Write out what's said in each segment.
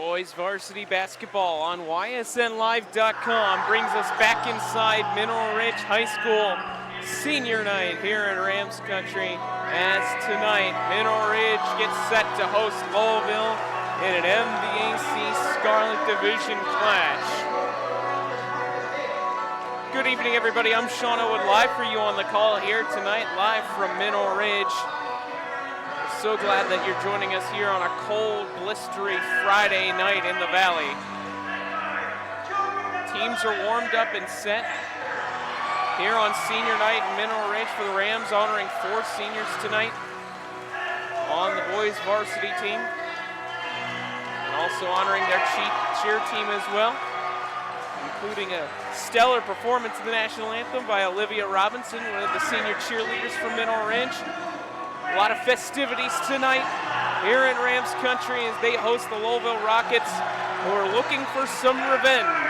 Boys varsity basketball on ysnlive.com brings us back inside Mineral Ridge High School senior night here in Rams country, as tonight Mineral Ridge gets set to host Lowellville in an MVAC Scarlet Division clash. Good evening, everybody. I'm Sean Owen, live for you on the call here tonight, live from Mineral Ridge. So glad that you're joining us here on a cold, blistery Friday night in the Valley. Teams are warmed up and set here on senior night in Mineral Ridge for the Rams, honoring 4 seniors tonight on the boys varsity team, and also honoring their cheer team as well, including a stellar performance in the national anthem by Olivia Robinson, one of the senior cheerleaders from Mineral Ridge. A lot of festivities tonight here in Rams country as they host the Lowellville Rockets, who are looking for some revenge.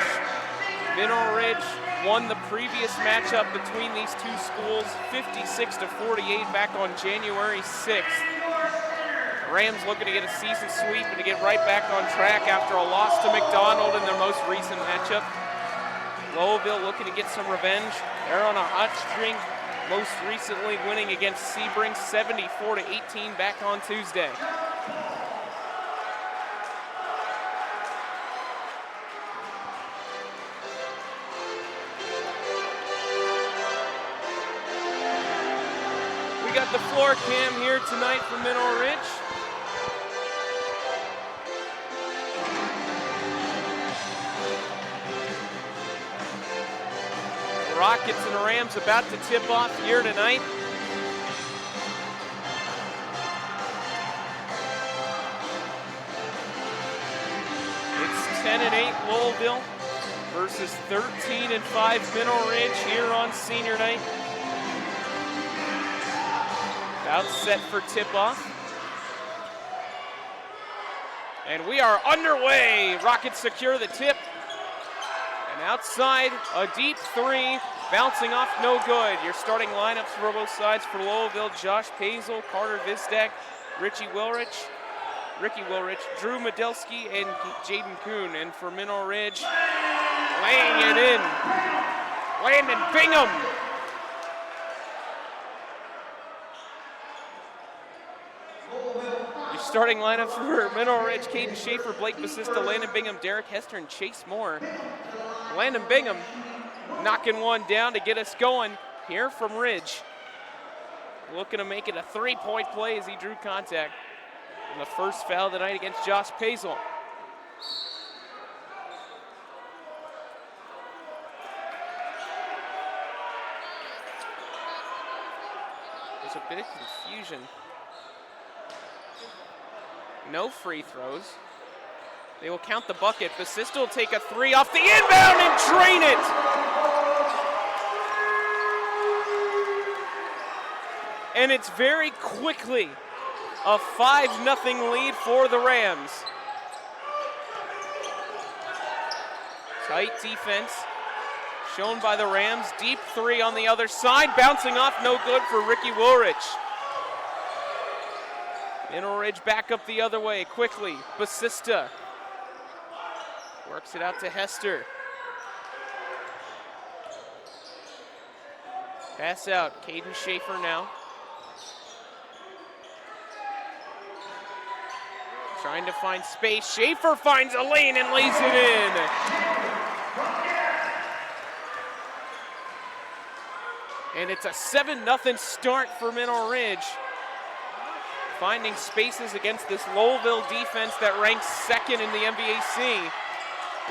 Mineral Ridge won the previous matchup between these two schools 56-48 back on January 6th. Rams looking to get a season sweep and to get right back on track after a loss to McDonald in their most recent matchup. Lowellville looking to get some revenge. They're on a hot streak, most recently winning against Sebring 74-18 back on Tuesday. We got the floor cam here tonight from Mineral Ridge. Rockets and the Rams about to tip off here tonight. It's 10-8 Lowellville versus 13-5 Mineral Ridge here on senior night. About set for tip-off. And we are underway. Rockets secure the tip. And outside, a deep three, bouncing off, no good. Your starting lineups for both sides for Lowellville: Josh Pazel, Carter Vistak, Ricky Wilrich, Drew Medelski, and Jaden Kuhn. And for Mineral Ridge, laying it in, Landon Bingham. Your starting lineups for Mineral Ridge: Caden Schaefer, Blake Basista, Landon Bingham, Derek Hester, and Chase Moore. Landon Bingham knocking one down to get us going here from Ridge. Looking to make it a 3-point play as he drew contact. And the first foul of the night against Josh Pazel. There's a bit of confusion. No free throws. They will count the bucket. Basista will take a 3 off the inbound and drain it. And it's very quickly a 5-0 lead for the Rams. Tight defense shown by the Rams. Deep 3 on the other side. Bouncing off, no good for Ricky Wilrich. Mineral Ridge back up the other way quickly. Basista works it out to Hester. Pass out, Caden Schaefer now. Trying to find space. Schaefer finds a lane and lays it in. And it's a 7-0 start for Mineral Ridge. Finding spaces against this Lowellville defense that ranks 2nd in the MVAC.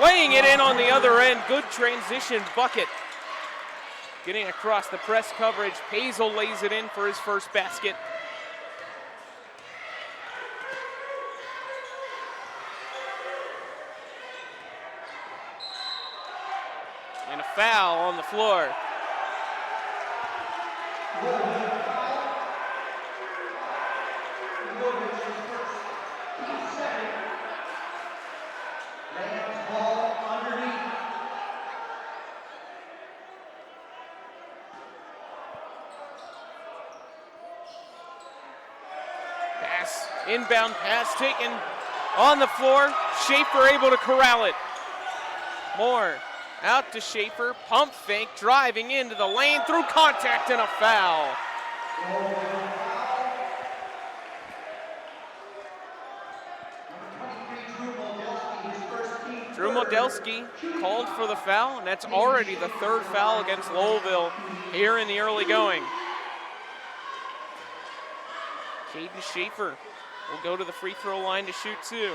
Laying it in on the other end. Good transition bucket. Getting across the press coverage. Pazel lays it in for his first basket. And a foul on the floor. Inbound pass taken on the floor. Schaefer able to corral it. Moore out to Schaefer, pump fake, driving into the lane through contact and a foul. Drew Modelski called for the foul, and that's already the third foul against Lowellville here in the early going. Caden Schaefer will go to the free throw line to shoot two.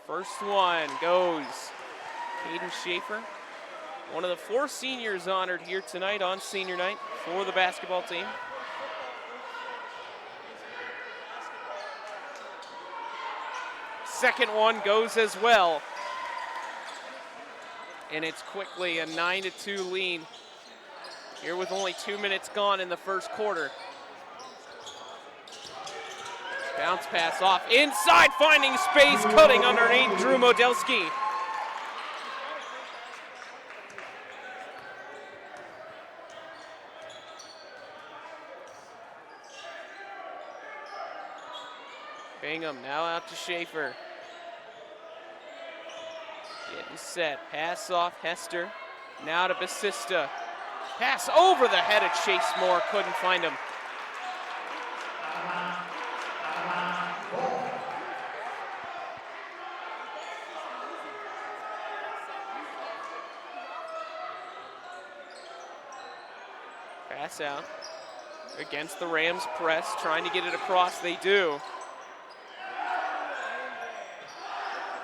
First one goes. Caden Schaefer, one of the 4 seniors honored here tonight on senior night for the basketball team. Second one goes as well. And it's quickly a 9-2 lead here with only 2 minutes gone in the first quarter. Bounce pass off inside, finding space, cutting underneath Drew Modelski. Bingham now out to Schaefer. Getting set, pass off Hester. Now to Basista. Pass over the head of Chase Moore, couldn't find him. Pass out against the Rams press, trying to get it across, they do.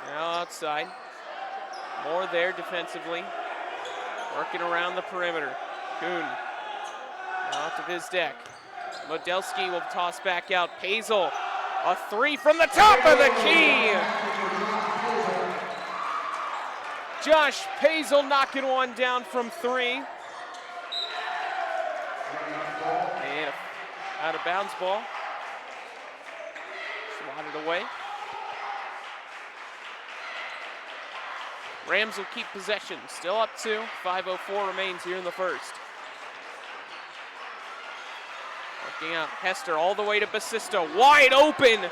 Now outside. Moore there defensively, working around the perimeter. Kuhn out to his deck. Modelski will toss back out. Pazel, a three from the top of the key. Josh Pazel knocking one down from 3. And out of bounds ball. Swatted away. Rams will keep possession, still up 2. 5:04 remains here in the first. Working out Hester all the way to Basista, wide open.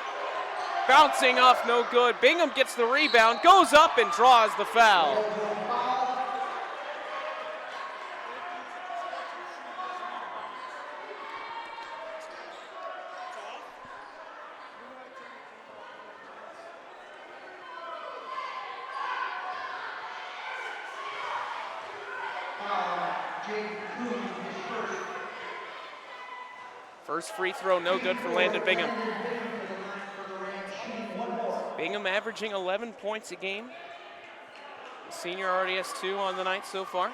Bouncing off, no good. Bingham gets the rebound, goes up and draws the foul. First free throw, no good for Landon Bingham. Bingham averaging 11 points a game. The senior already has 2 on the night so far.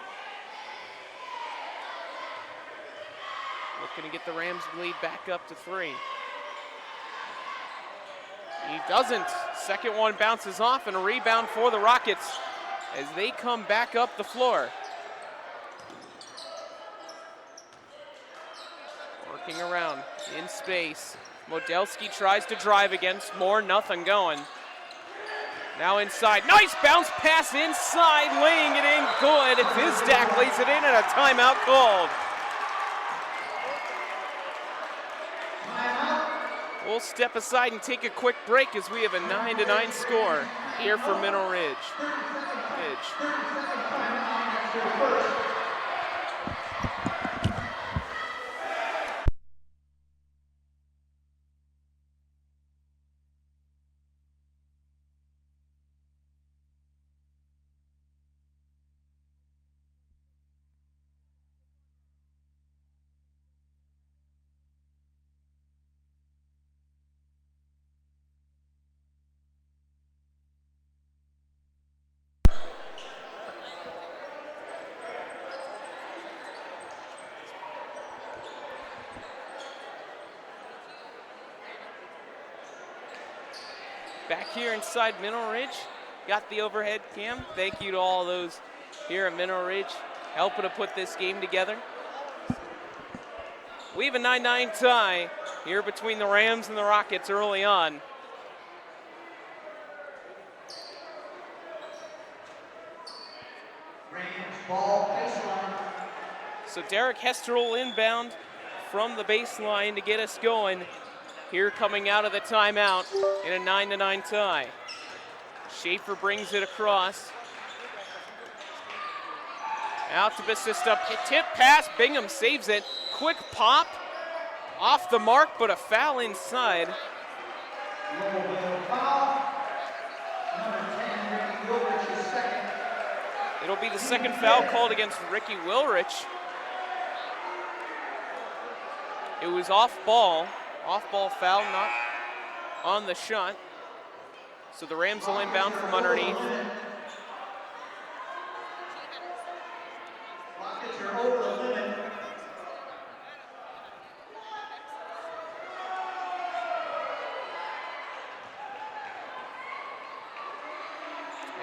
Looking to get the Rams lead back up to 3. He doesn't. Second one bounces off, and a rebound for the Rockets as they come back up the floor. Working around in space. Modelski tries to drive against Moore, nothing going. Now inside, nice bounce pass inside, laying it in good. And Vizdak lays it in and a timeout called. We'll step aside and take a quick break as we have a 9-9 score here for Mineral Ridge. Back here inside Mineral Ridge, got the overhead cam. Thank you to all those here at Mineral Ridge helping to put this game together. We have a 9-9 tie here between the Rams and the Rockets early on. Rams ball baseline. So Derek Hester will inbound from the baseline to get us going. here coming out of the timeout in a 9-9 tie. Schaefer brings it across. Out to Basista, tip pass, Bingham saves it. Quick pop, off the mark, but a foul inside. Lowellville foul. Number 10, Ricky Wilrich is second. It'll be the second foul called against Ricky Wilrich. It was off ball foul, not on the shot. So the Rams will inbound from underneath. Rockets are over the limit.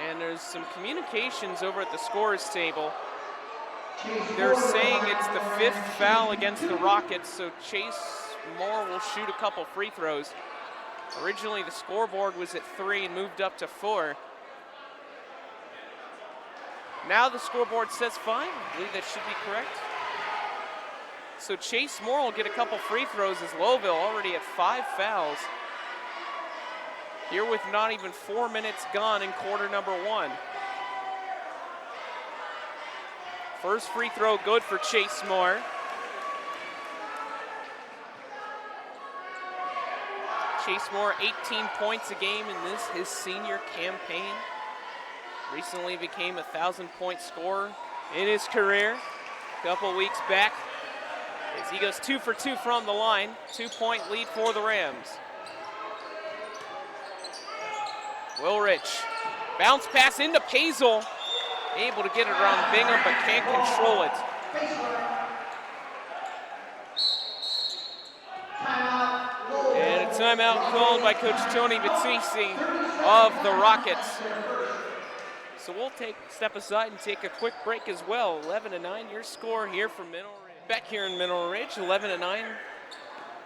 And there's some communications over at the scorer's table. They're saying it's the 5th foul against the Rockets, so Chase Moore will shoot a couple free throws. Originally the scoreboard was at 3 and moved up to 4. Now the scoreboard says 5. I believe that should be correct. So Chase Moore will get a couple free throws as Lowellville already at 5 fouls. Here with not even 4 minutes gone in quarter number 1. First free throw good for Chase Moore. Chase Moore, 18 points a game in this, his senior campaign. Recently became a 1,000-point scorer in his career. A couple weeks back as he goes 2 for 2 from the line. 2-point lead for the Rams. Wilrich, bounce pass into Pazel. Able to get it around Bingham, but can't control it. And a timeout called by Coach Tony Battisti of the Rockets. So we'll step aside and take a quick break as well. 11-9, your score here from Mineral Ridge. Back here in Mineral Ridge, 11-9.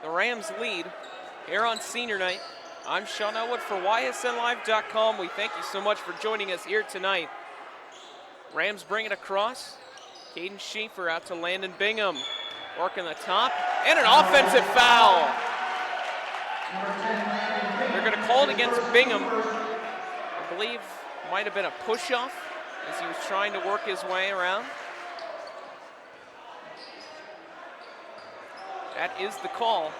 The Rams lead here on senior night. I'm Sean Elwood for YSNLive.com. We thank you so much for joining us here tonight. Rams bring it across. Caden Schaefer out to Landon Bingham. Working the top, and an offensive foul. They're going to call it against Bingham. I believe might have been a push-off as he was trying to work his way around. That is the call.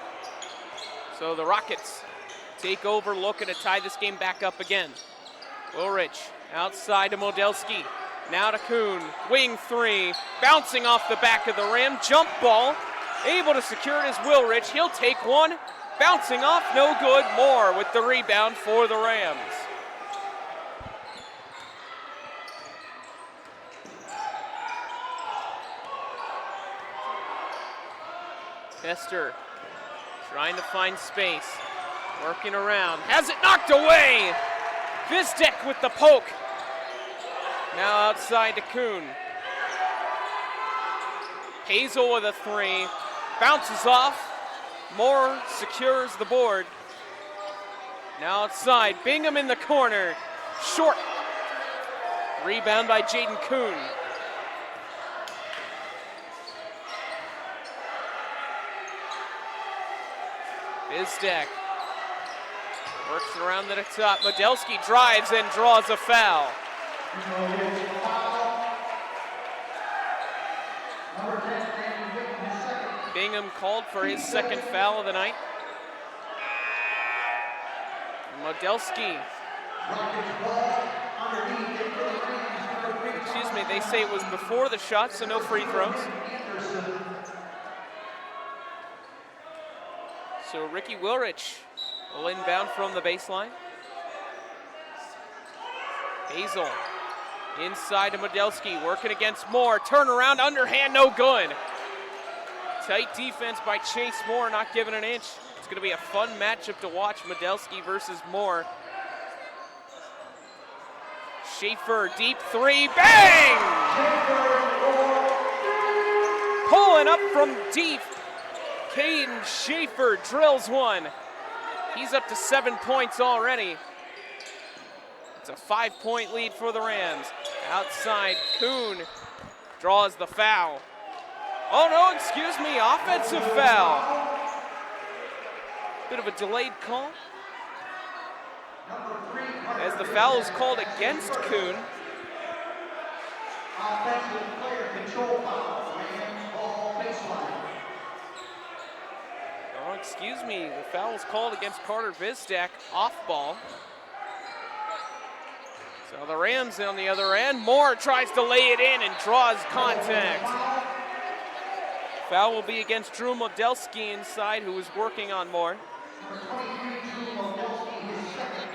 So the Rockets take over, looking to tie this game back up again. Wilrich outside to Modelski. Now to Kuhn, wing 3, bouncing off the back of the rim, jump ball, able to secure it is Wilrich. He'll take one, bouncing off, no good. Moore with the rebound for the Rams. Hester trying to find space, working around, has it knocked away. Vizdek with the poke. Now outside to Kuhn. Pazel with a 3, bounces off. Moore secures the board. Now outside, Bingham in the corner, short. Rebound by Jaden Kuhn. Vizdek works around to the top. Modelski drives and draws a foul. Bingham called for his second foul of the night. Modelski. Excuse me, they say it was before the shot, so no free throws. So Ricky Wilrich will inbound from the baseline. Hazel inside to Modelski, working against Moore. Turnaround, underhand, no good. Tight defense by Chase Moore, not giving an inch. It's going to be a fun matchup to watch, Modelski versus Moore. Schaefer, deep 3, bang! Pulling up from deep. Caden Schaefer drills one. He's up to 7 points already. It's a 5-point lead for the Rams. Outside, Kuhn draws the foul. Oh no, excuse me, offensive foul. Bit of a delayed call. Number 3, As the foul is called against Kuhn. offensive player control foul. Rams ball baseline. Oh, excuse me. The foul is called against Carter Vizdak, off ball. So the Rams on the other end. Moore tries to lay it in and draws contact. Foul will be against Drew Modelski inside, who was working on Moore. Number 23, Drew Modelski, his second.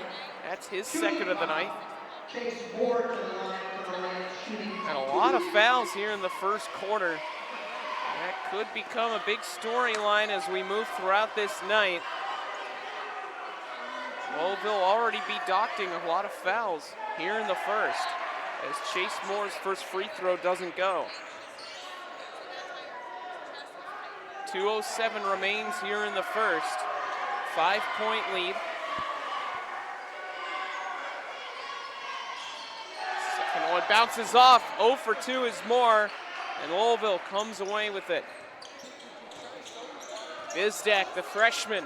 That's his second of the night. Chase Moore to the line for the Rams shooting. And a lot of fouls here in the first quarter. That could become a big storyline as we move throughout this night. Lowellville already be docking a lot of fouls here in the first, as Chase Moore's first free throw doesn't go. 2:07 remains here in the first. 5-point lead. Second one bounces off. 0 for 2 is Moore, and Lowellville comes away with it. Vizdak, the freshman,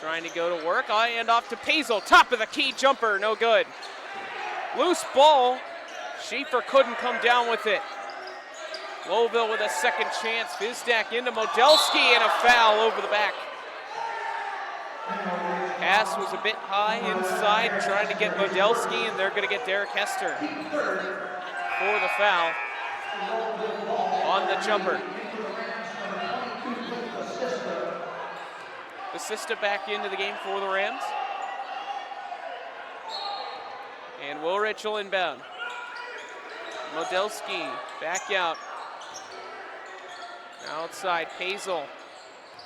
trying to go to work. And off to Pazel. Top of the key jumper, no good. Loose ball. Schaefer couldn't come down with it. Lowellville with a second chance. Vizdak into Modelski and a foul over the back. Pass was a bit high inside, trying to get Modelski, and they're going to get Derek Hester for the foul on the jumper. Basista back into the game for the Rams. And Woolrich will inbound. Modelski back out. Outside, Pazel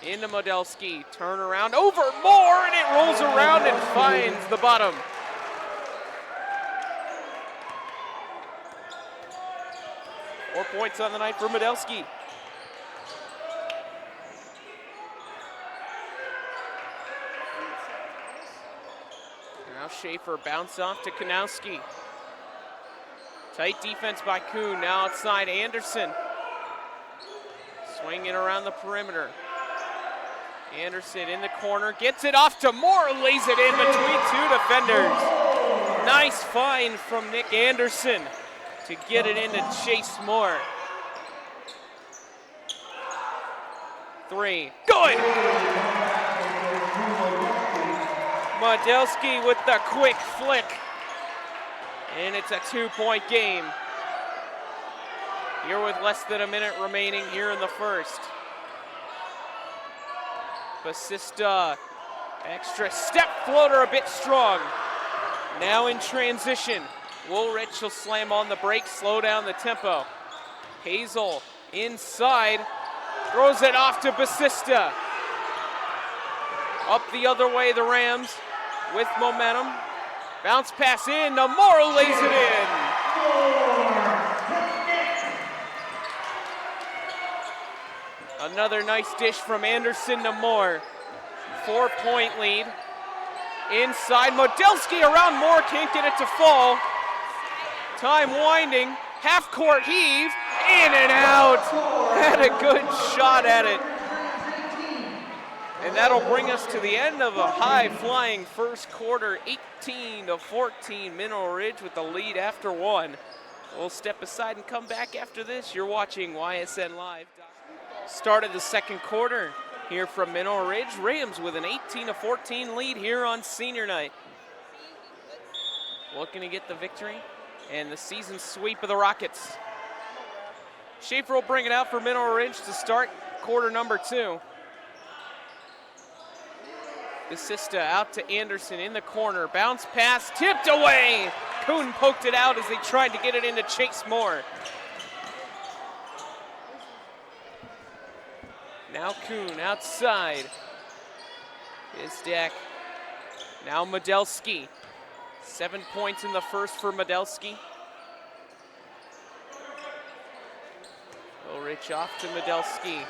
into Modelski. Turn around over Moore, and it rolls around and finds the bottom. Four points on the night for Modelski. Now Schaefer bounce off to Kanowski. Tight defense by Kuhn. Now outside Anderson. Swinging around the perimeter. Anderson in the corner, gets it off to Moore, lays it in between two defenders. Nice find from Nick Anderson to get it into Chase Moore. 3, good! Modelski with the quick flick. And it's a 2-point game. Here with less than a minute remaining here in the first. Basista, extra step floater, a bit strong. Now in transition. Woolrich will slam on the brakes, slow down the tempo. Pazel inside, throws it off to Basista. Up the other way, the Rams with momentum. Bounce pass in, Moore lays it in. Another nice dish from Anderson to Moore. 4-point lead. Inside, Modelski around Moore, can't get it to fall. Time winding, half-court heave, in and out. Had a good shot at it. And that'll bring us to the end of a high-flying first quarter, 18-14, Mineral Ridge with the lead after one. We'll step aside and come back after this. You're watching YSN Live. Start of the second quarter here from Mineral Ridge. Rams with an 18-14 lead here on senior night. Looking to get the victory and the season sweep of the Rockets. Schaefer will bring it out for Mineral Ridge to start quarter number 2. Basista out to Anderson in the corner. Bounce pass, tipped away. Kuhn poked it out as they tried to get it into Chase Moore. Now Kuhn outside. Vizdak. Now Modelski. 7 points in the first for Modelski. Woolrich off to Modelski.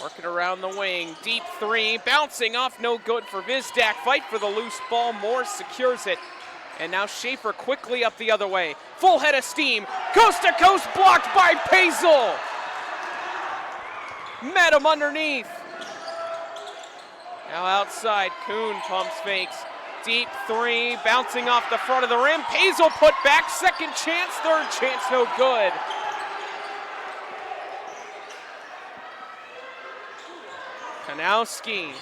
Working around the wing. Deep 3. Bouncing off, no good for Vizdak. Fight for the loose ball. Moore secures it. And now Schaefer quickly up the other way. Full head of steam. Coast to coast blocked by Pazel. Met him underneath. Now outside, Kuhn pumps fakes. Deep three, bouncing off the front of the rim. Pazel put back, second chance, third chance, no good. Kanowski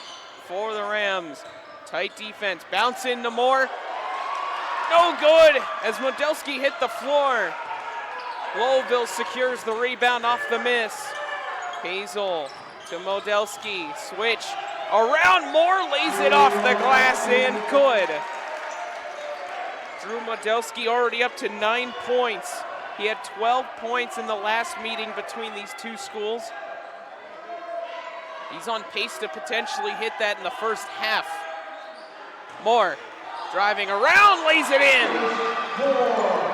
for the Rams. Tight defense, bounce into Moore. No good as Modelski hit the floor. Lowellville secures the rebound off the miss. Pazel to Modelski, switch. Around Moore, lays it off the glass and good. Drew Modelski already up to 9 points. He had 12 points in the last meeting between these two schools. He's on pace to potentially hit that in the first half. Moore driving around, lays it in.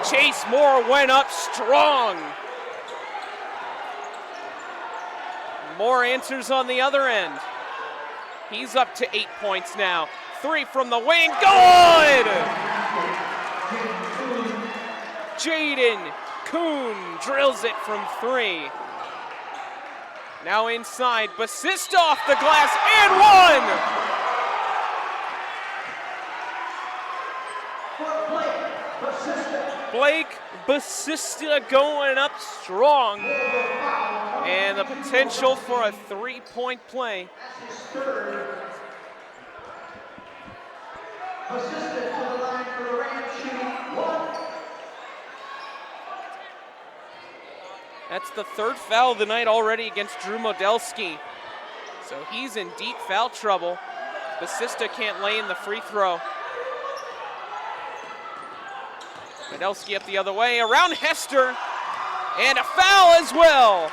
Chase Moore went up strong. Moore answers on the other end. He's up to 8 points now. Three from the wing, good! Jaden Kuhn drills it from three. Now inside, Basista off the glass and one! Blake Basista going up strong. And the potential for a 3-point play. That's the third foul of the night already against Drew Modelski. So he's in deep foul trouble. Basista can't lay in the free throw. Modelski up the other way, around Hester, and a foul as well.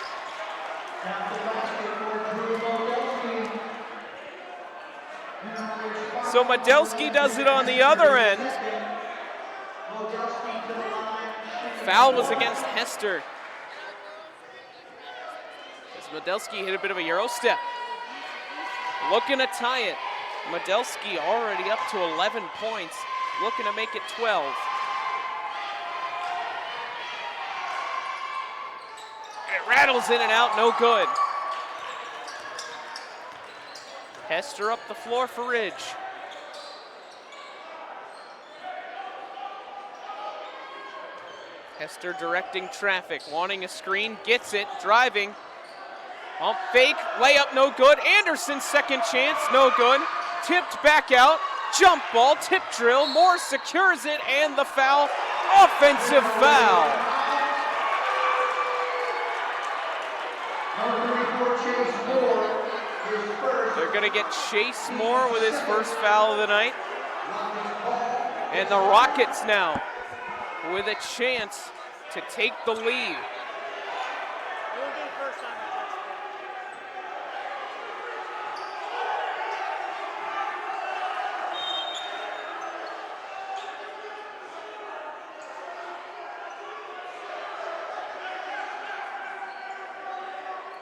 So Modelski does it on the other end. Foul was against Hester. As Modelski hit a bit of a Euro step. Looking to tie it. Modelski already up to 11 points. Looking to make it 12. It rattles in and out, no good. Hester up the floor for Ridge. Hester directing traffic, wanting a screen, gets it, driving. Pump fake, layup no good. Anderson second chance, no good. Tipped back out, jump ball, tip drill. Moore secures it and the foul, offensive foul. They're gonna get Chase Moore with his first foul of the night. And the Rockets now with a chance to take the lead.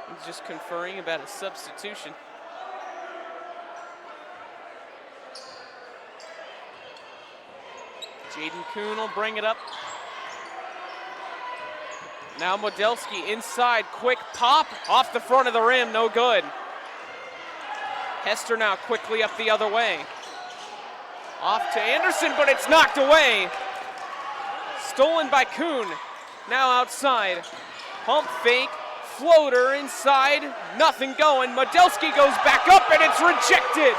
He's just conferring about a substitution. Jaden Kuhn will bring it up. Now Modelski inside, quick pop, off the front of the rim, no good. Hester now quickly up the other way. Off to Anderson, but it's knocked away. Stolen by Kuhn, now outside. Pump fake, floater inside, nothing going. Modelski goes back up and it's rejected.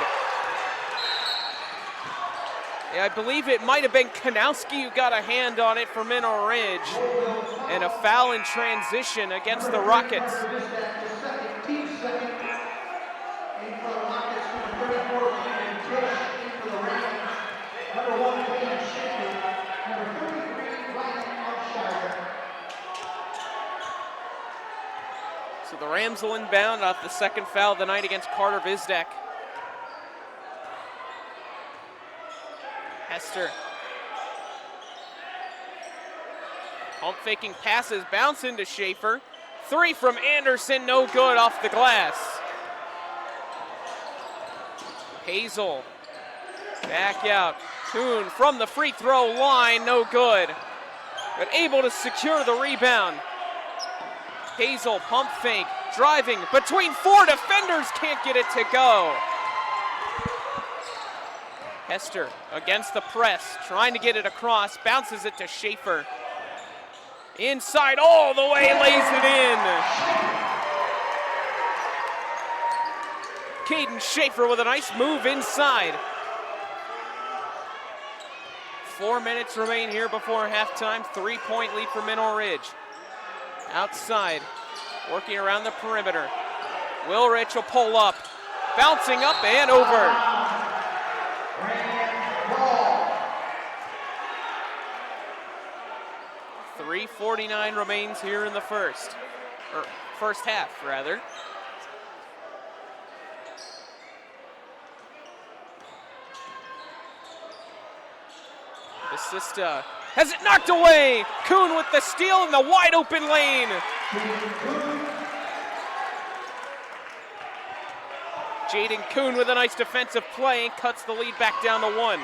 Yeah, I believe it might have been Kanowski who got a hand on it for Mineral Ridge. And a foul in transition against the Rockets. So the Rams will inbound off the second foul of the night against Carter Vizdak. Hester. Pump faking passes, bounce into Schaefer. Three from Anderson, no good off the glass. Pazel, back out. Kuhn from the free throw line, no good. But able to secure the rebound. Pazel, pump fake, driving between four defenders, can't get it to go. Hester against the press, trying to get it across, bounces it to Schaefer. Inside all the way, lays it in. Caden Schaefer with a nice move inside. 4 minutes remain here before halftime. 3-point lead for Mineral Ridge. Outside, working around the perimeter. Wilrich will pull up, bouncing up and over. 3:49 remains here in the first half, rather. Basista has it knocked away. Kuhn with the steal in the wide open lane. Jaden Kuhn with a nice defensive play, cuts the lead back down to 1.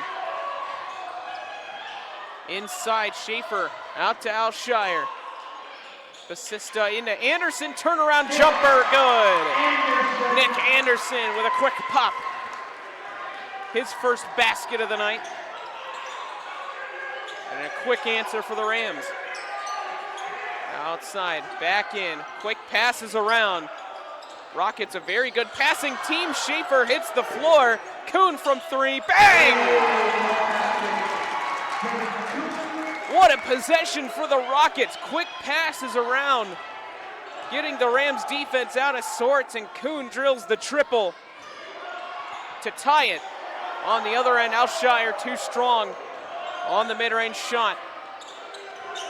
Inside, Schaefer out to Alshire. Basista into Anderson, turnaround jumper, good. Nick Anderson with a quick pop. His first basket of the night. And a quick answer for the Rams. Outside, back in, quick passes around. Rockets a very good passing team. Schaefer hits the floor. Kuhn from 3, bang! What a possession for the Rockets. Quick passes around, getting the Rams defense out of sorts, and Kuhn drills the triple to tie it. On the other end, Alshire too strong on the mid-range shot.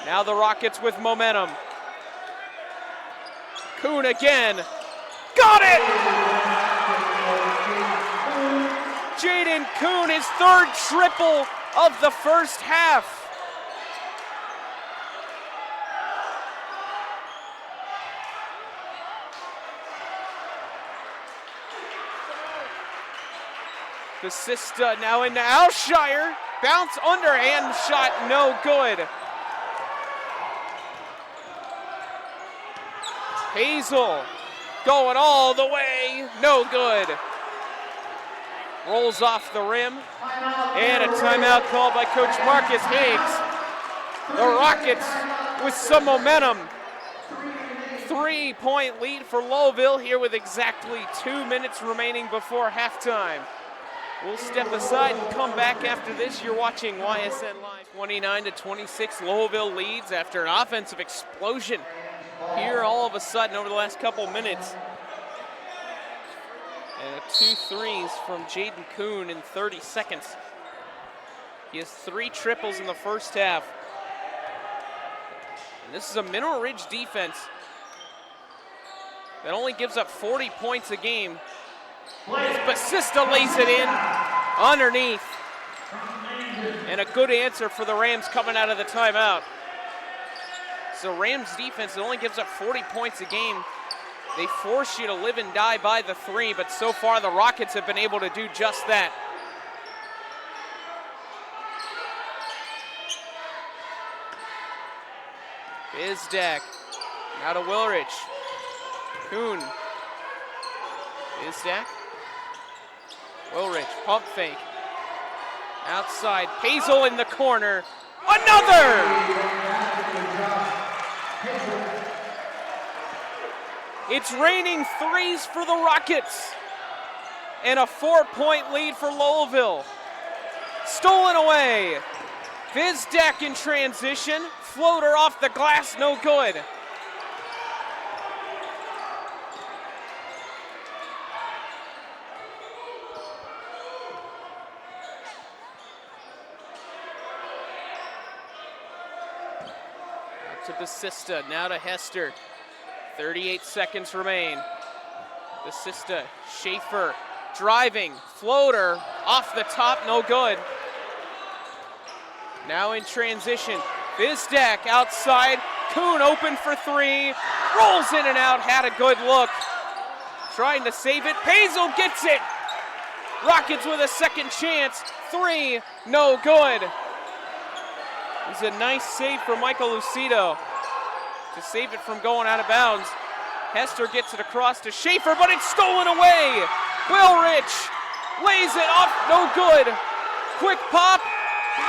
Now the Rockets with momentum. Kuhn again. Got it! Jaden Kuhn, his third triple of the first half. Basista now into Alshire. Bounce underhand shot, no good. Hazel going all the way, no good. Rolls off the rim. And a timeout called by Coach Marcus Higgs. The Rockets with some momentum. 3-point lead for Lowellville here with exactly 2 minutes remaining before halftime. We'll step aside and come back after this. You're watching YSN Live. 29-26, Lowellville leads after an offensive explosion here all of a sudden over the last couple minutes. And 2 threes from Jaden Kuhn in 30 seconds. He has 3 triples in the first half. And this is a Mineral Ridge defense that only gives up 40 points a game. Basista lays it in underneath. And a good answer for the Rams coming out of the timeout. So Rams defense that only gives up 40 points a game. They force you to live and die by the 3, but so far the Rockets have been able to do just that. Bizdak, now to Wilrich. Kuhn. Bizdak. Wilrich, pump fake. Outside, Hazel in the corner. Another! It's raining threes for the Rockets. And a 4-point lead for Lowellville. Stolen away. Bizdak in transition. Floater off the glass, no good. Out to Basista, now to Hester. 38 seconds remain. Basista, Schaefer, driving, floater, off the top, no good. Now in transition, Bizdak outside, Kuhn open for 3, rolls in and out, had a good look. Trying to save it, Hazel gets it. Rockets with a second chance, 3, no good. It's a nice save for Michael Lucido to save it from going out of bounds. Hester gets it across to Schaefer, but it's stolen away. Wilrich lays it off, no good. quick pop,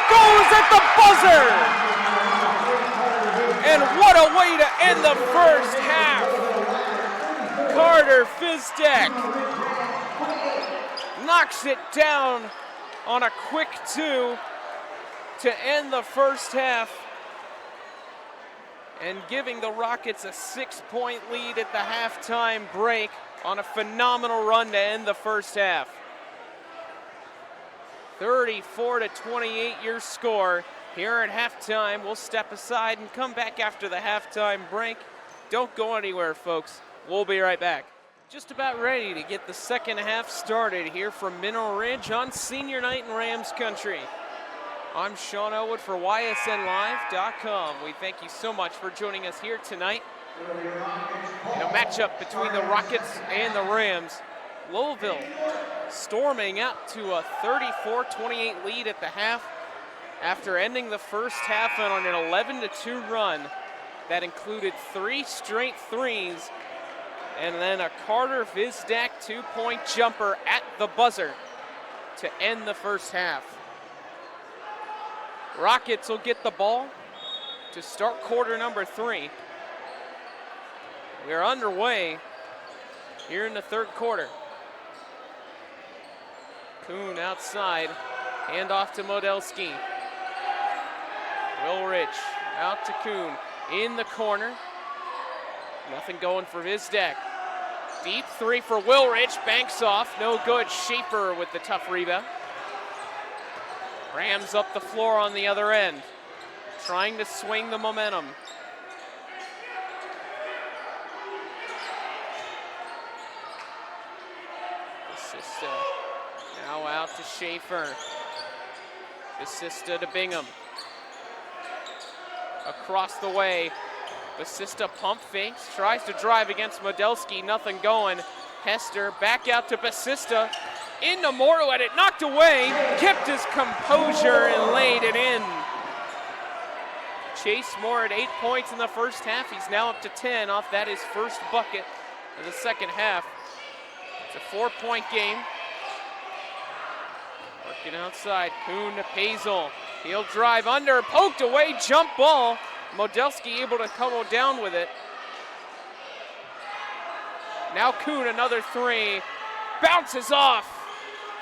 goes at the buzzer! And what a way to end the first half! Carter Fizdek knocks it down on a quick 2 to end the first half, and giving the Rockets a 6-point lead at the halftime break on a phenomenal run to end the first half. 34-28 your score here at halftime. We'll step aside and come back after the halftime break. Don't go anywhere, folks. We'll be right back. Just about ready to get the second half started here from Mineral Ridge on senior night in Rams country. I'm Sean Elwood for YSNLive.com. We thank you so much for joining us here tonight in a matchup between the Rockets and the Rams. Lowellville storming out to a 34-28 lead at the half after ending the first half on an 11-2 run that included 3 straight threes and then a Carter Fizdek 2-point jumper at the buzzer to end the first half. Rockets will get the ball to start quarter number 3. We're underway here in the third quarter. Kuhn outside, hand off to Modelski. Wilrich out to Kuhn in the corner. Nothing going for Fizdek. Deep 3 for Wilrich, banks off, no good. Schaefer with the tough rebound. Rams up the floor on the other end, trying to swing the momentum. Basista now out to Schaefer. Basista to Bingham. Across the way, Basista pump fakes, tries to drive against Modelski, nothing going. Hester back out to Basista. Into Moore, who had it knocked away, kept his composure and laid it in. Chase Moore at 8 points in the first half. He's now up to 10 off that his first bucket of the second half. It's a 4-point game. Working outside, Kuhn to Pazel. He'll drive under, poked away, jump ball. Modelski able to come down with it. Now Kuhn, another 3. Bounces off.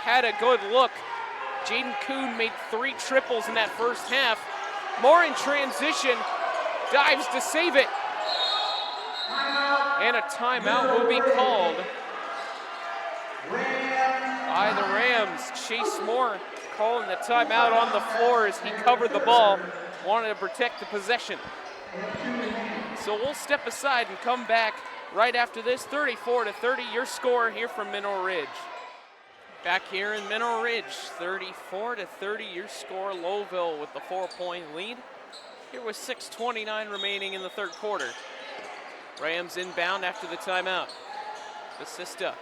Had a good look. Jaden Kuhn made 3 triples in that first half. Moore in transition, dives to save it. And a timeout will be called by the Rams. Chase Moore calling the timeout on the floor as he covered the ball, wanted to protect the possession. So we'll step aside and come back right after this. 34-30, your score here from Mineral Ridge. Back here in Mineral Ridge, 34-30, your score. Lowellville with the 4-point lead. Here with 6:29 remaining in the third quarter. Rams inbound after the timeout. Basista,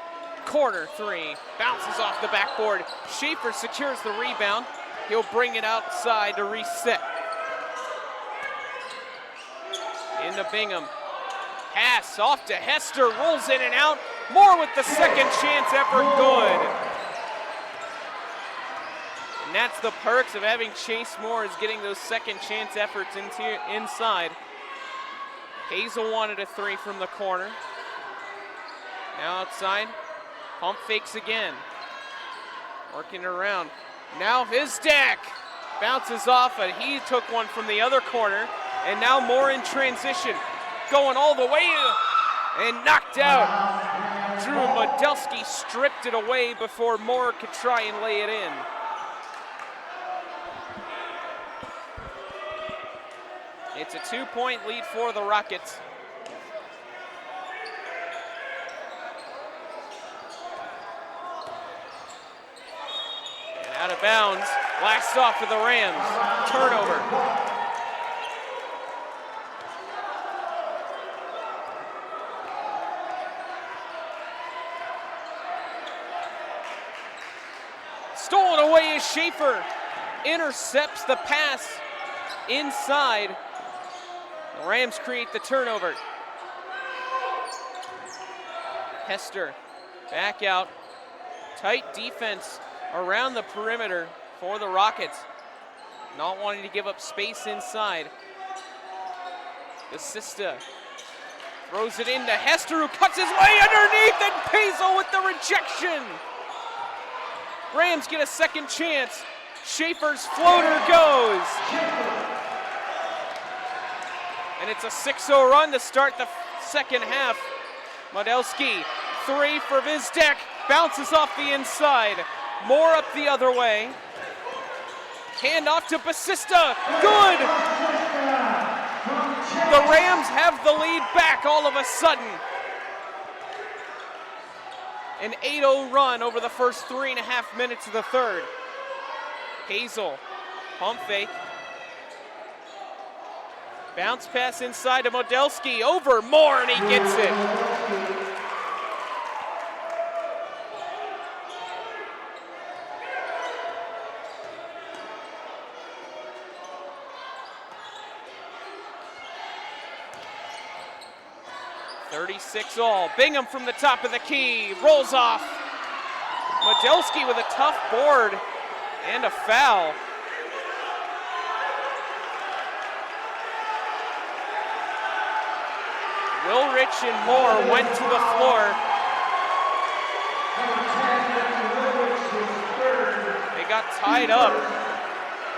corner 3, bounces off the backboard. Schaefer secures the rebound. He'll bring it outside to reset. Into Bingham. Pass off to Hester, rolls in and out. Moore with the second chance effort, good. And that's the perks of having Chase Moore, is getting those second chance efforts inside. Hazel wanted a 3 from the corner. Now outside, pump fakes again. Working around. Now Fizdek bounces off, and he took one from the other corner. And now Moore in transition, going all the way and knocked out. Drew Modelski stripped it away before Moore could try and lay it in. It's a 2-point lead for the Rockets. And out of bounds, blast off for the Rams. Turnover. Stolen away is Schaefer. Intercepts the pass inside. The Rams create the turnover. Hester back out. Tight defense around the perimeter for the Rockets. Not wanting to give up space inside. Basista throws it into Hester, who cuts his way underneath, and Pazel with the rejection. Rams get a second chance. Schaefer's floater goes. And it's a 6-0 run to start the second half. Modelski, 3 for Vizdek, bounces off the inside. Moore up the other way. Hand off to Basista, good! The Rams have the lead back all of a sudden. An 8-0 run over the first 3.5 minutes of the third. Pazel, pump fake. Bounce pass inside to Modelski, over Moore, and he gets it. All. Bingham from the top of the key, rolls off. Modelski with a tough board and a foul. Wilrich and Moore went to the floor. They got tied up,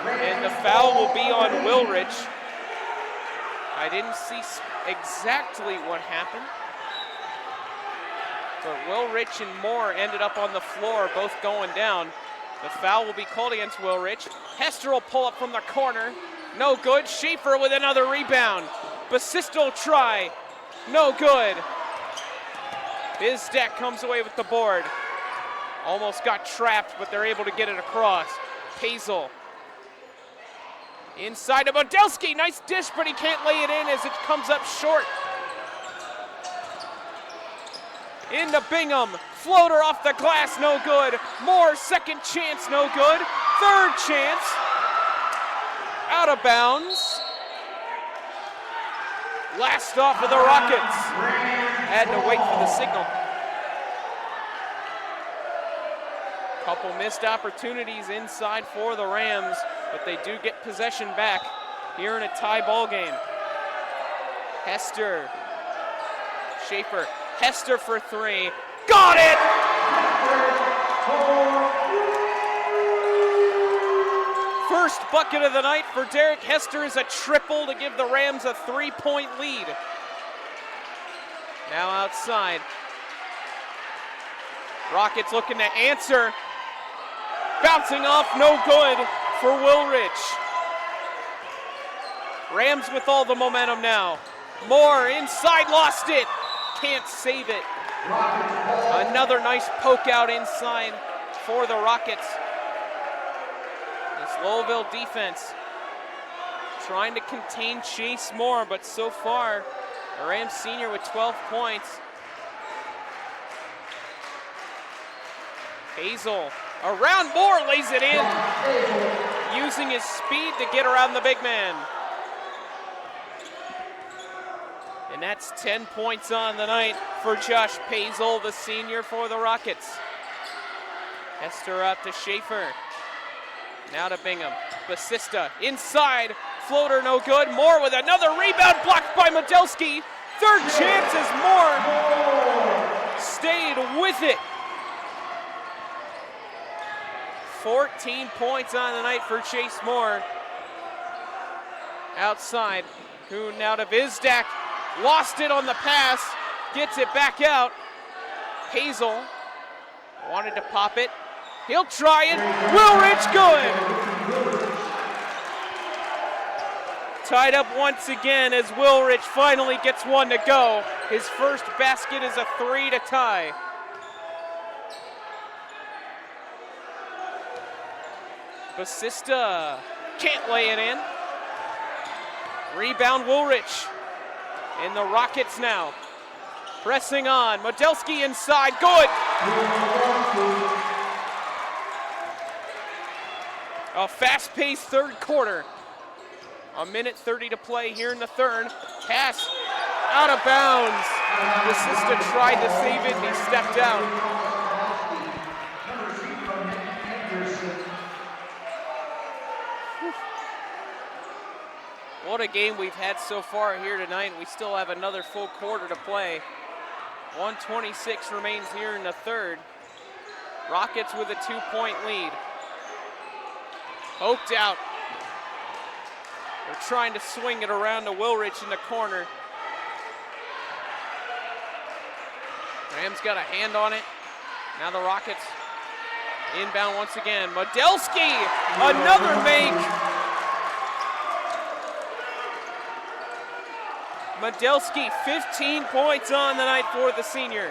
and the foul will be on Wilrich. I didn't see exactly what happened, but Wilrich and Moore ended up on the floor, both going down. The foul will be called against Wilrich. Hester will pull up from the corner. No good. Schaefer with another rebound. Basista will try. No good. Vizdek comes away with the board. Almost got trapped, but they're able to get it across. Pazel. Inside to Modelski. Nice dish, but he can't lay it in as it comes up short. Into Bingham. Floater off the glass, no good. Moore, second chance, no good. Third chance. Out of bounds. Last off of the Rockets. Had to wait for the signal. Couple missed opportunities inside for the Rams, but they do get possession back here in a tie ball game. Hester. Schaefer. Hester for 3. Got it! First bucket of the night for Derek Hester is a triple to give the Rams a 3-point lead. Now outside. Rockets looking to answer. Bouncing off, no good for Wilrich. Rams with all the momentum now. Moore inside, lost it. Can't save it. Another nice poke out inside for the Rockets. This Lowellville defense trying to contain Chase Moore, but so far, the Rams senior with 12 points. Pazel around Moore, lays it in, using his speed to get around the big man. And that's 10 points on the night for Josh Pazel, the senior for the Rockets. Hester up to Schaefer. Now to Bingham. Basista inside. Floater no good. Moore with another rebound blocked by Modelski. Third chance as Moore stayed with it. 14 points on the night for Chase Moore. Outside. Kuhn now to Vizdek. Lost it on the pass. Gets it back out. Pazel wanted to pop it. He'll try it. Wilrich, good. Tied up once again as Wilrich finally gets one to go. His first basket is a 3 to tie. Basista can't lay it in. Rebound Wilrich. And the Rockets now pressing on. Modelski inside, good. A fast-paced third quarter. 1:30 to play here in the third. Pass out of bounds. Basista tried to save it and he stepped out. What a game we've had so far here tonight. We still have another full quarter to play. 1:26 remains here in the third. Rockets with a 2-point lead. Poked out. They're trying to swing it around to Willrich in the corner. Rams got a hand on it. Now the Rockets inbound once again. Modelski, another make. Modelski, 15 points on the night for the senior.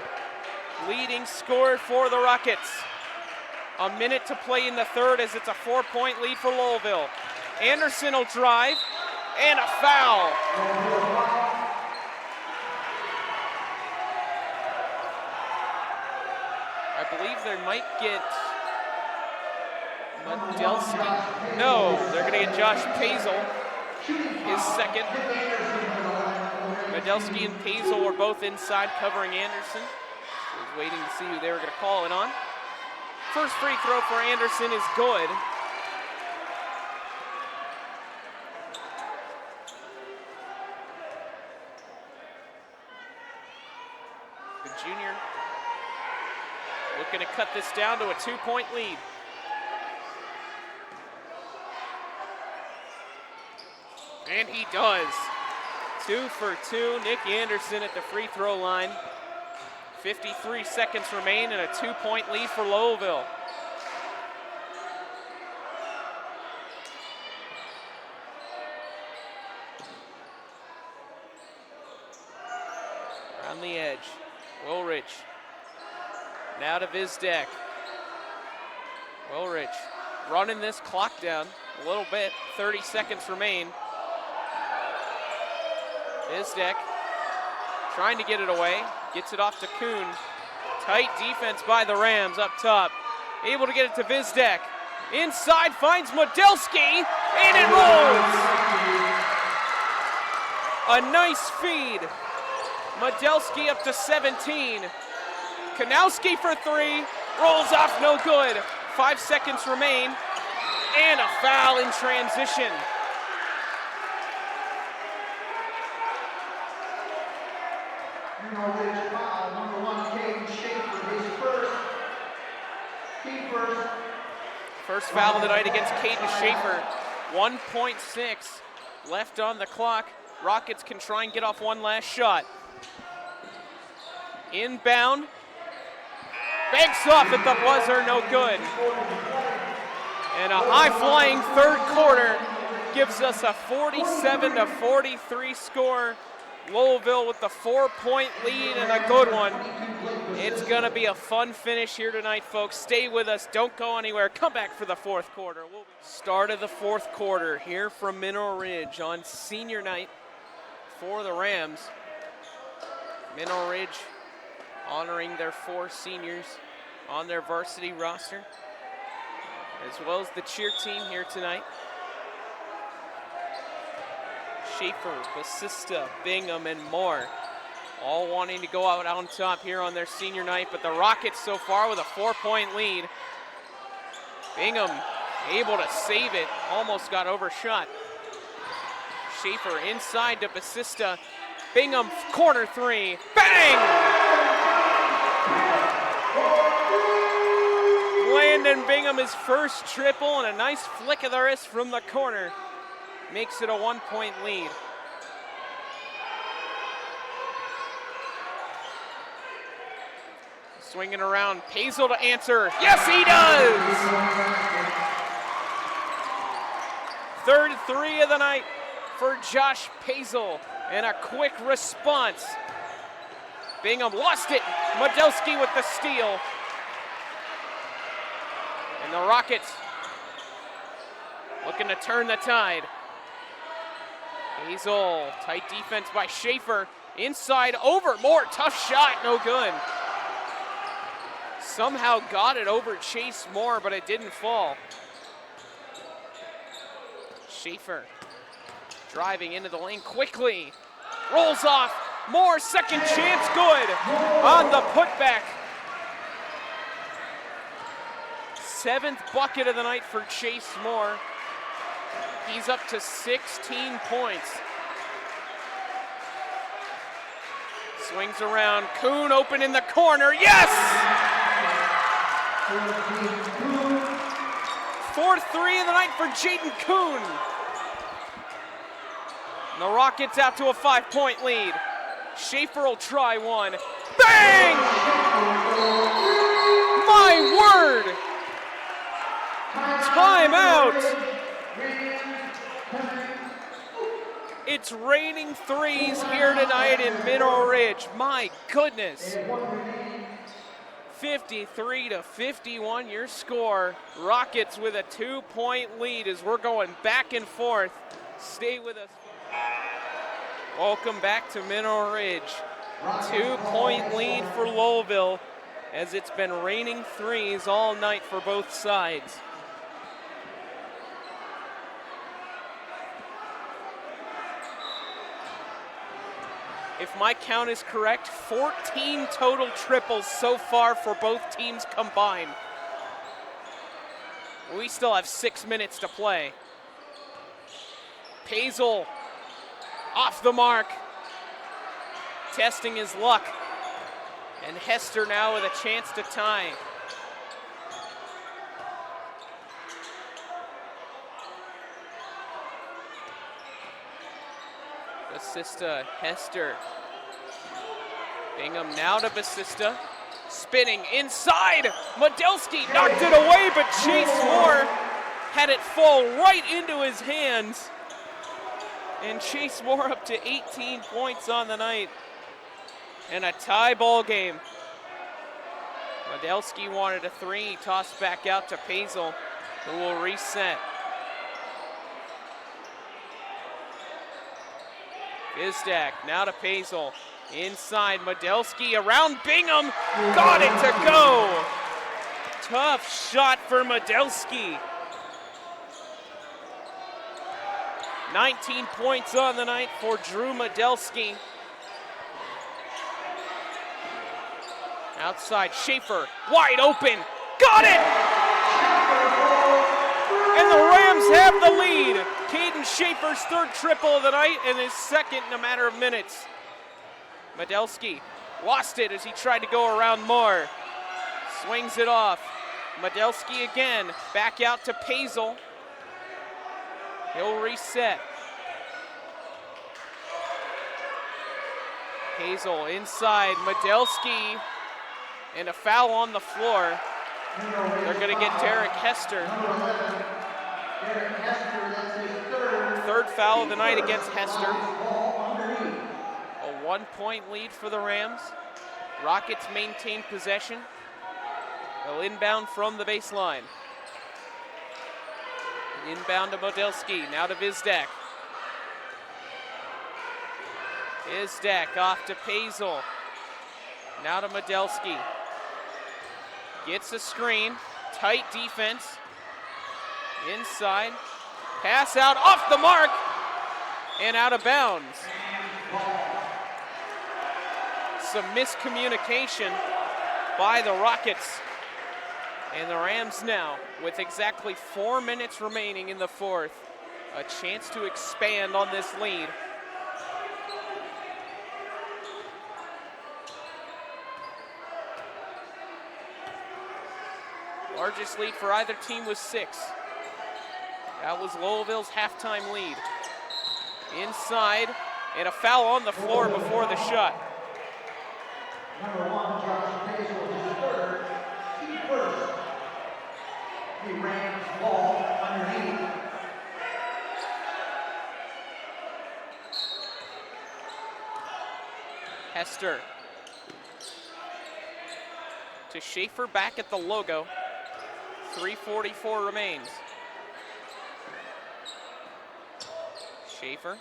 Leading scorer for the Rockets. A minute to play in the third as it's a 4-point lead for Lowellville. Anderson will drive, and a foul. I believe they might get Modelski. No, they're gonna get Josh Pazel, his second. Modelski and Pazel were both inside covering Anderson. He was waiting to see who they were gonna call it on. First free throw for Anderson is good. The junior looking to cut this down to a 2-point lead. And he does. 2 for 2, Nick Anderson at the free throw line. 53 seconds remain and a 2-point lead for Lowellville. Around the edge, Willrich. Now to Vizdek. Willrich running this clock down a little bit, 30 seconds remain. Vizdek trying to get it away, gets it off to Kuhn. Tight defense by the Rams up top. Able to get it to Vizdek. Inside finds Modelski, and it rolls! A nice feed. Modelski up to 17. Kanowski for 3, rolls off, no good. 5 seconds remain, and a foul in transition. Foul, number 1, Caden Schaefer, his first. First foul of the night against Caden Schaefer. 1.6 left on the clock. Rockets can try and get off one last shot. Inbound. Banks off at the buzzer, no good. And a high-flying third quarter gives us a 47-43 score. Lowellville with the 4-point lead and a good one. It's gonna be a fun finish here tonight, folks. Stay with us, don't go anywhere. Come back for the fourth quarter. Start of the fourth quarter here from Mineral Ridge on senior night for the Rams. Mineral Ridge honoring their 4 seniors on their varsity roster, as well as the cheer team here tonight. Schaefer, Basista, Bingham, and more, all wanting to go out on top here on their senior night, but the Rockets so far with a 4-point lead. Bingham able to save it, almost got overshot. Schaefer inside to Basista. Bingham, corner 3, bang! Landon Bingham his first triple and a nice flick of the wrist from the corner. Makes it a 1-point lead. Swinging around, Pazel to answer. Yes, he does! Third 3 of the night for Josh Pazel, and a quick response. Bingham lost it. Modelski with the steal. And the Rockets looking to turn the tide. Pazel, tight defense by Schaefer. Inside, over, more, tough shot, no good. Somehow got it over Chase Moore, but it didn't fall. Schaefer driving into the lane quickly. Rolls off, Moore, second chance, good. On the putback. 7th bucket of the night for Chase Moore. He's up to 16 points. Swings around, Kuhn open in the corner, yes! 4th three of the night for Jaden Kuhn. The Rockets out to a 5-point lead. Schaefer will try one. Bang! My word! Timeout! It's raining threes here tonight in Mineral Ridge. My goodness. 53-51 your score. Rockets with a 2-point lead as we're going back and forth. Stay with us. Welcome back to Mineral Ridge. 2-point lead for Lowellville as it's been raining threes all night for both sides. If my count is correct, 14 total triples so far for both teams combined. We still have 6 minutes to play. Pazel off the mark, testing his luck. And Hester now with a chance to tie. Basista, Hester. Bingham now to Basista. Spinning inside. Modelski knocked it away, but Chase Moore had it fall right into his hands. And Chase Moore up to 18 points on the night. And a tie ball game. Modelski wanted a three, tossed back out to Pazel, who will reset. Vizdak now to Pazel. Inside, Modelski around Bingham. Got it to go. Tough shot for Modelski. 19 points on the night for Drew Modelski. Outside, Schaefer, wide open. Got it! And the Rams have the lead. Caden Schaefer's 3rd triple of the night and his 2nd in a matter of minutes. Modelski lost it as he tried to go around Moore. Swings it off. Modelski again, back out to Pazel. He'll reset. Pazel inside, Modelski, and a foul on the floor. They're going to get Derek Hester. 3rd foul of the night against Hester. A 1-point lead for the Rams. Rockets maintain possession. They'll inbound from the baseline. Inbound to Modelski, now to Vizdak. Vizdak off to Pazel. Now to Modelski. Gets a screen, tight defense. Inside, pass out, off the mark, and out of bounds. Some miscommunication by the Rockets. And the Rams now, with exactly 4 minutes remaining in the 4th, a chance to expand on this lead. Largest lead for either team was 6. That was Lowellville's halftime lead. Inside, and a foul on the floor before the shot. Number 1, Josh Pazel, his 3rd, he first. The Rams ball underneath. Hester to Schaefer back at the logo. 3:44 remains. Schaefer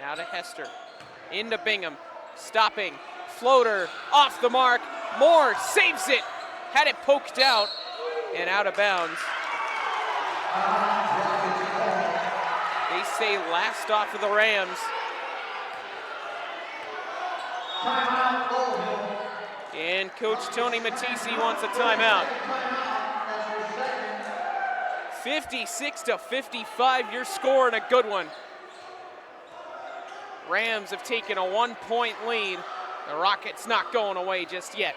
now to Hester. Into Bingham. Stopping. Floater off the mark. Moore saves it. Had it poked out and out of bounds. They say last off of the Rams. Timeout, Lowellville. And Coach Tony Matisse wants a timeout. 56-55, your score, and a good one. Rams have taken a 1-point lead. The Rockets not going away just yet.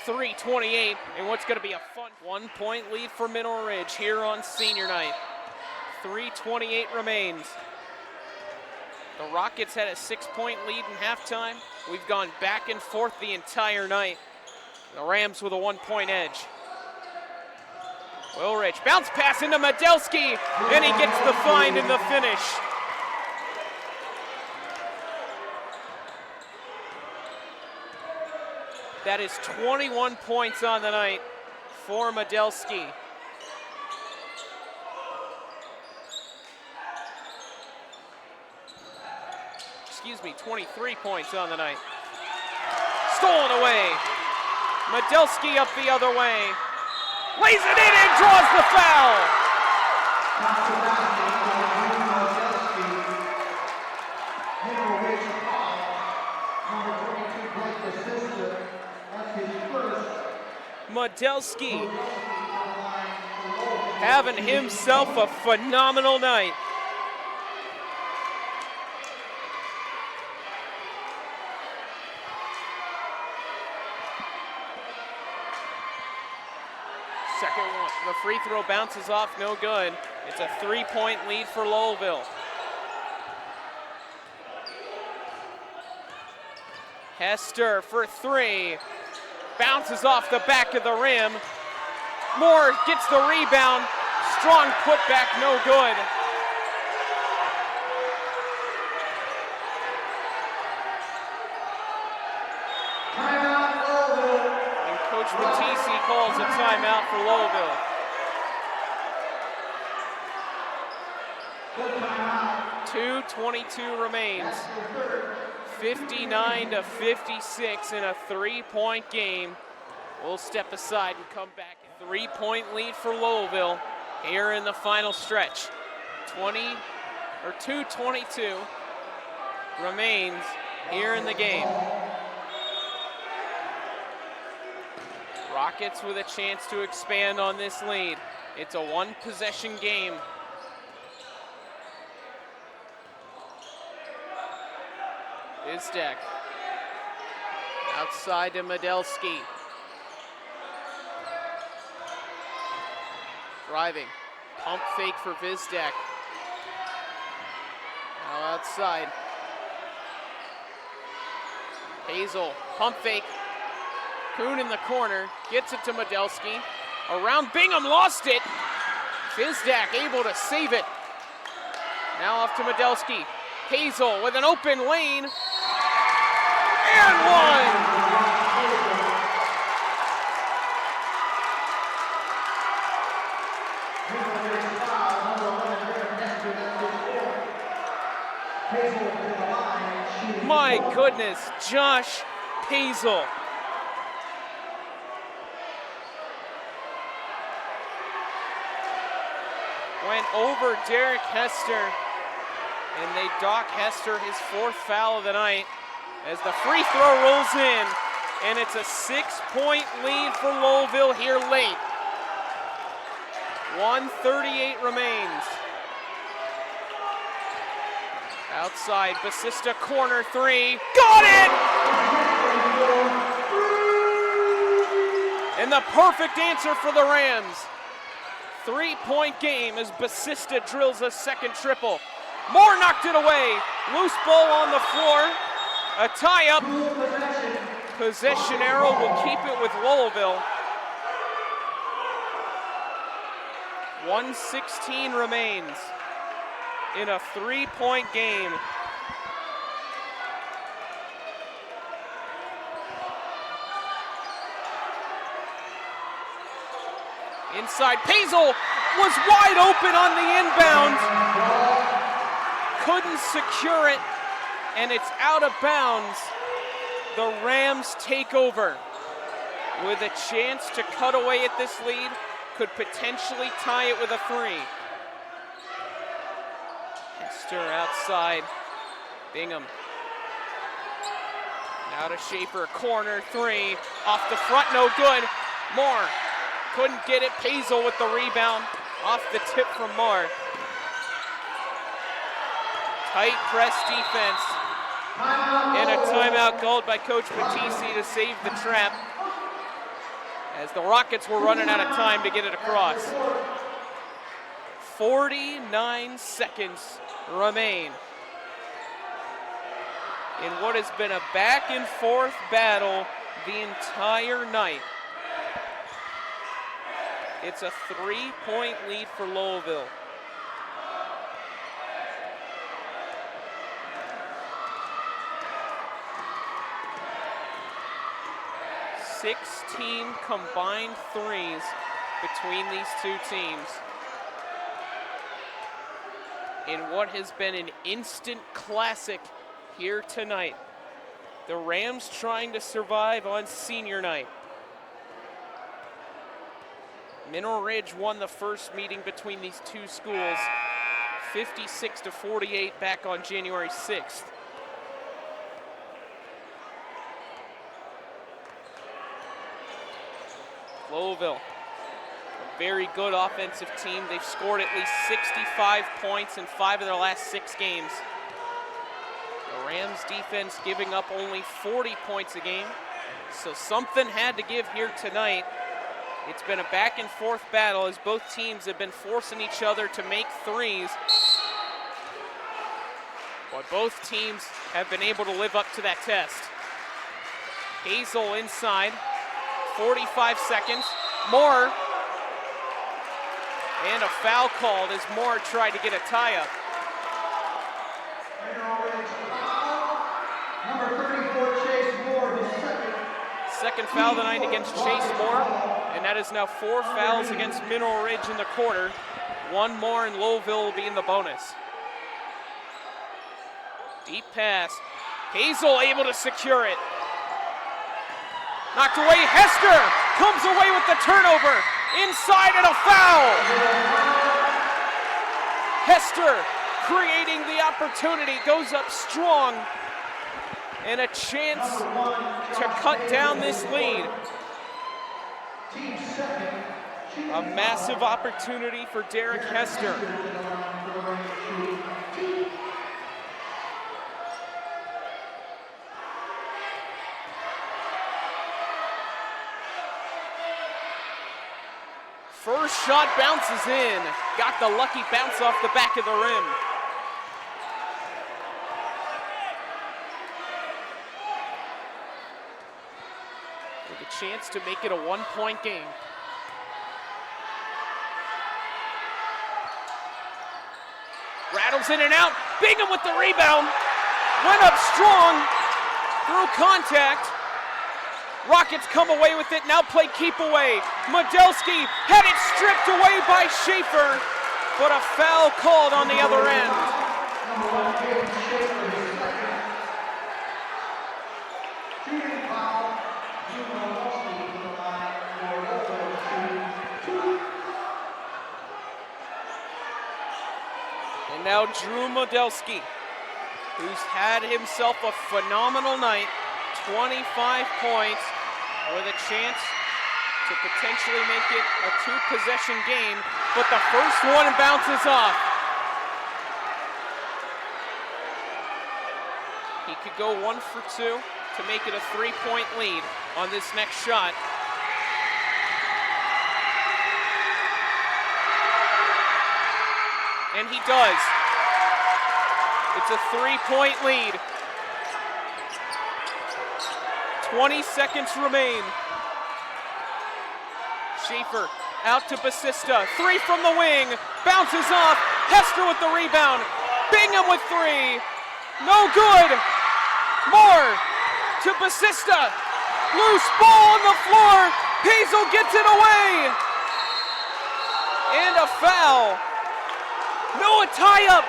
3:28 and what's going to be a fun 1-point lead for Mineral Ridge here on senior night. 3:28 remains. The Rockets had a 6-point lead in halftime. We've gone back and forth the entire night. The Rams with a 1-point edge. Willrich, bounce pass into Medelski, and he gets the find in the finish. That is 21 points on the night for Medelski. Excuse me, 23 points on the night. Stolen away. Medelski up the other way. Lays it in and draws the foul. Medelski having himself a phenomenal night. Second one, the free throw bounces off, no good. It's a 3-point lead for Lowellville. Hester for three. Bounces off the back of the rim. Moore gets the rebound. Strong putback, no good. Timeout, Lowellville. And Coach Matisse calls a timeout for Lowellville. Good timeout. 2:22 remains. That's your third. 59-56 in a 3-point game. We'll step aside and come back. 3-point lead for Lowellville here in the final stretch. 2:22 remains here in the game. Rockets with a chance to expand on this lead. It's a one-possession game. Vizdek outside to Medelski. Driving, pump fake for Vizdek. Now outside. Hazel, pump fake. Kuhn in the corner, gets it to Medelski. Around Bingham, lost it. Vizdek able to save it. Now off to Medelski. Hazel with an open lane. And one! My goodness, Josh Hazel. Went over Derek Hester, and they dock Hester his 4th foul of the night as the free throw rolls in, and it's a 6-point lead for Lowellville here late. 1:38 remains. Outside, Basista corner three, got it! And the perfect answer for the Rams. 3-point game as Basista drills a second triple. Moore knocked it away. Loose ball on the floor. A tie-up. Possession arrow will keep it with Lowellville. 1:16 remains in a 3-point game. Inside, Pazel was wide open on the inbound. Couldn't secure it, and it's out of bounds. The Rams take over with a chance to cut away at this lead, could potentially tie it with a three. Hester outside, Bingham. Now to Schaefer, corner three, off the front, no good. Moore couldn't get it, Pazel with the rebound. off the tip from Moore. Tight press defense. And a timeout called by Coach Batisi to save the trap, as the Rockets were running out of time to get it across. 49 seconds remain in what has been a back and forth battle the entire night. It's a 3-point lead for Lowellville. Sixteen combined threes between these two teams in what has been an instant classic here tonight. The Rams trying to survive on senior night. Mineral Ridge won the first meeting between these two schools 56-48 back on January 6th. Lowellville, a very good offensive team. They've scored at least 65 points in 5 of their last 6 games. The Rams defense giving up only 40 points a game, so something had to give here tonight. It's been a back and forth battle as both teams have been forcing each other to make threes, but both teams have been able to live up to that test. Hazel inside, 45 seconds. Moore, and a foul called as Moore tried to get a tie-up. Second foul of the night against Chase Moore, and that is now 4 fouls against Mineral Ridge in the quarter. 1 more and Lowellville will be in the bonus. Deep pass. Hazel able to secure it. Knocked away. Hester comes away with the turnover. Inside and a foul. Hester creating the opportunity, goes up strong, and a chance to cut down this lead. A massive opportunity for Derek Hester. First shot bounces in. Got the lucky bounce off the back of the rim. With a chance to make it a 1-point game. Rattles in and out. Bingham with the rebound. Went up strong through contact. Rockets come away with it, now play keep away. Modelski had it stripped away by Schaefer, but a foul called on the other end. And now Drew Modelski, who's had himself a phenomenal night. 25 points with a chance to potentially make it a 2-possession game, but the first one bounces off. He could go 1 for 2 to make it a 3-point lead on this next shot. And he does. It's a 3-point lead. 20 seconds remain. Schaefer out to Basista. 3 from the wing. Bounces off. Hester with the rebound. Bingham with 3. No good. Moore to Basista. Loose ball on the floor. Hazel gets it away. And a foul. No, a tie-up.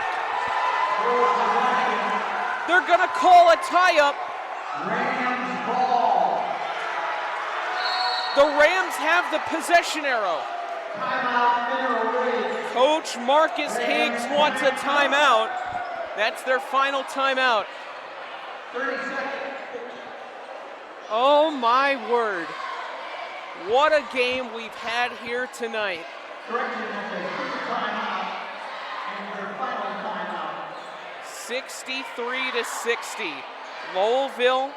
They're going to call a tie-up. The Rams have the possession arrow. Coach Marcus Higgs wants a timeout. That's their final timeout. 30 seconds. Oh my word. What a game we've had here tonight. Correction, that's a quick timeout. And their final timeout. 63-60. Lowellville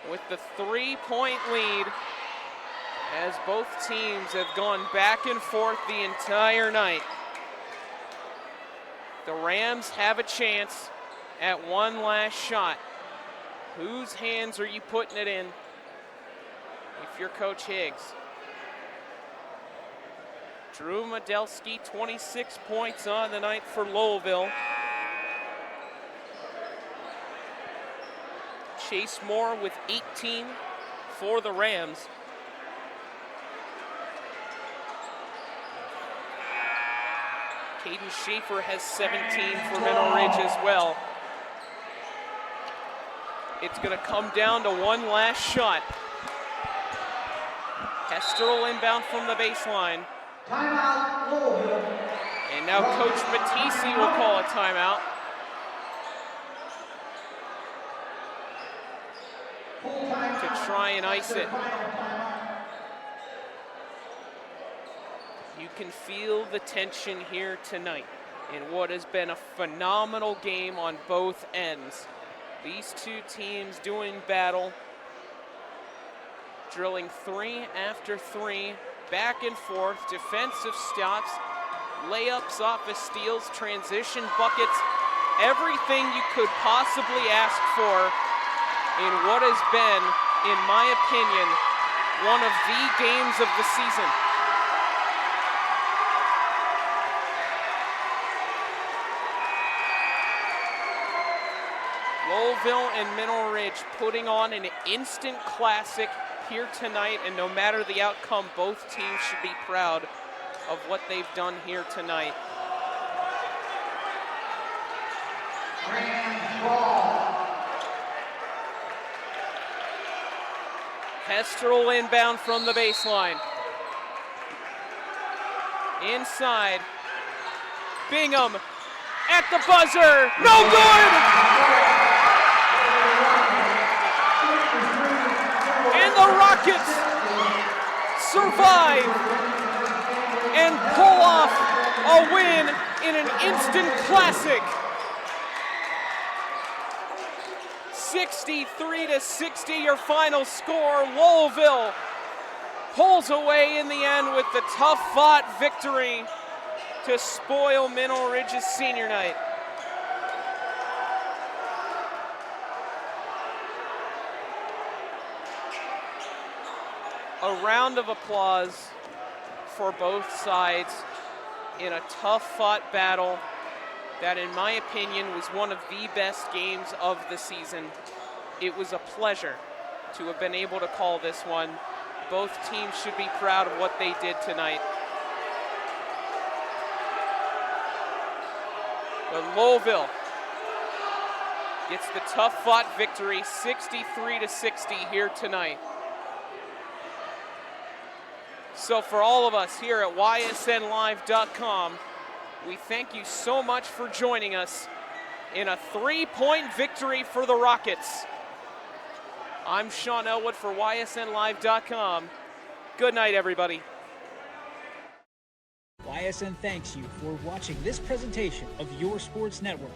with the 3-point lead as both teams have gone back and forth the entire night. The Rams have a chance at one last shot. Whose hands are you putting it in if you're Coach Higgs? Drew Medelski, 26 points on the night for Lowellville. Chase Moore with 18 for the Rams. Caden Schaefer has 17 for Mineral Ridge as well. It's going to come down to one last shot. Hester will inbound from the baseline. Timeout, Lowellville. And now Coach Matisse will call a timeout. To try and ice it. You can feel the tension here tonight in what has been a phenomenal game on both ends. These two teams doing battle, drilling 3 after 3, back and forth, defensive stops, layups off of steals, transition buckets, everything you could possibly ask for in what has been, in my opinion, one of the games of the season. Lowellville and Mineral Ridge putting on an instant classic here tonight, and no matter the outcome, both teams should be proud of what they've done here tonight. Hester will inbound from the baseline. Inside. Bingham at the buzzer. No good! And the Rockets survive and pull off a win in an instant classic. 63-60 your final score. Lowellville pulls away in the end with the tough-fought victory to spoil Mineral Ridge's senior night. A round of applause for both sides in a tough-fought battle that, in my opinion, was one of the best games of the season. It was a pleasure to have been able to call this one. Both teams should be proud of what they did tonight. But Lowellville gets the tough-fought victory, 63-60 here tonight. So for all of us here at ysnlive.com, we thank you so much for joining us in a 3-point victory for the Rockets. I'm Sean Elwood for ysnlive.com. Good night, everybody. YSN thanks you for watching this presentation of your sports network.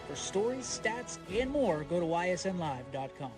For stories, stats, and more, go to ysnlive.com.